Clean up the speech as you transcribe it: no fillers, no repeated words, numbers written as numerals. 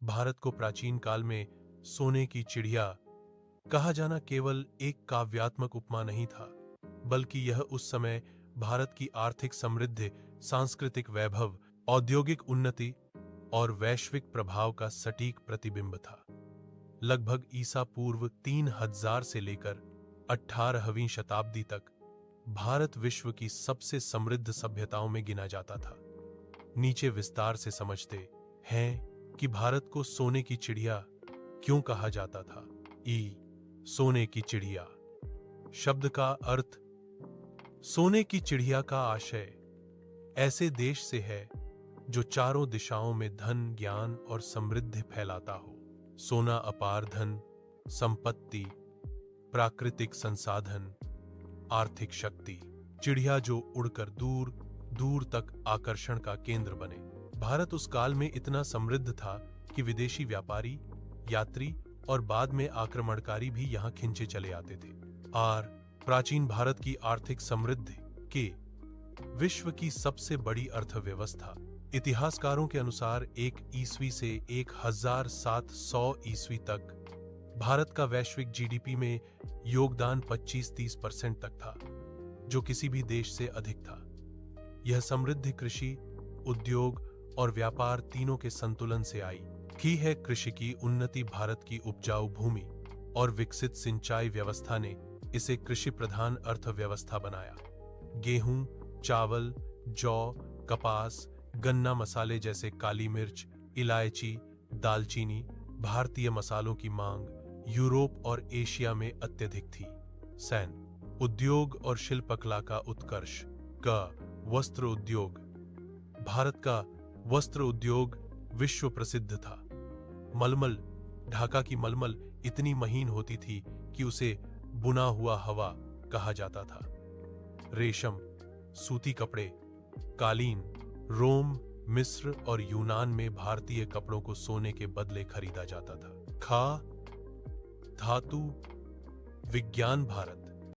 भारत को प्राचीन काल में सोने की चिड़िया कहा जाना केवल एक काव्यात्मक उपमा नहीं था, बल्कि यह उस समय भारत की आर्थिक समृद्धि, सांस्कृतिक वैभव, औद्योगिक उन्नति और वैश्विक प्रभाव का सटीक प्रतिबिंब था। लगभग ईसा पूर्व 3000 से लेकर 18वीं शताब्दी तक भारत विश्व की सबसे समृद्ध सभ्यताओं में गिना जाता था। नीचे विस्तार से समझते हैं कि भारत को सोने की चिड़िया क्यों कहा जाता था। सोने की चिड़िया शब्द का अर्थ सोने की चिड़िया का आशय ऐसे देश से है जो चारों दिशाओं में धन, ज्ञान और समृद्धि फैलाता हो। सोना अपार धन, संपत्ति, प्राकृतिक संसाधन, आर्थिक शक्ति। चिड़िया जो उड़कर दूर दूर तक आकर्षण का केंद्र बने। भारत उस काल में इतना समृद्ध था कि विदेशी व्यापारी, यात्री और बाद में आक्रमणकारी भी यहां खिंचे चले आते थे। प्राचीन भारत की आर्थिक समृद्धि के विश्व की सबसे बड़ी अर्थव्यवस्था। इतिहासकारों के अनुसार 1 ईस्वी से 1700 ईस्वी तक भारत का वैश्विक जीडीपी में योगदान 25-30% तक था, जो किसी भी देश से अधिक था। यह समृद्धि कृषि, उद्योग और व्यापार तीनों के संतुलन से आई की है। कृषि की उन्नति, भारत की उपजाऊ भूमि और विकसित सिंचाई व्यवस्था ने इसे कृषि प्रधान अर्थव्यवस्था बनाया। गेहूं, चावल, जौ, कपास, गन्ना, मसाले जैसे काली मिर्च, इलायची, दालचीनी, भारतीय मसालों की मांग यूरोप और एशिया में अत्यधिक थी। सैन्य उद्योग और शिल्पकला का उत्कर्ष। वस्त्र उद्योग। भारत का वस्त्र उद्योग विश्व प्रसिद्ध था। मलमल, ढाका की मलमल इतनी महीन होती थी कि उसे बुना हुआ हवा कहा जाता था। रेशम, सूती कपड़े, कालीन। रोम, मिस्र और यूनान में भारतीय कपड़ों को सोने के बदले खरीदा जाता था। धातु विज्ञान। भारत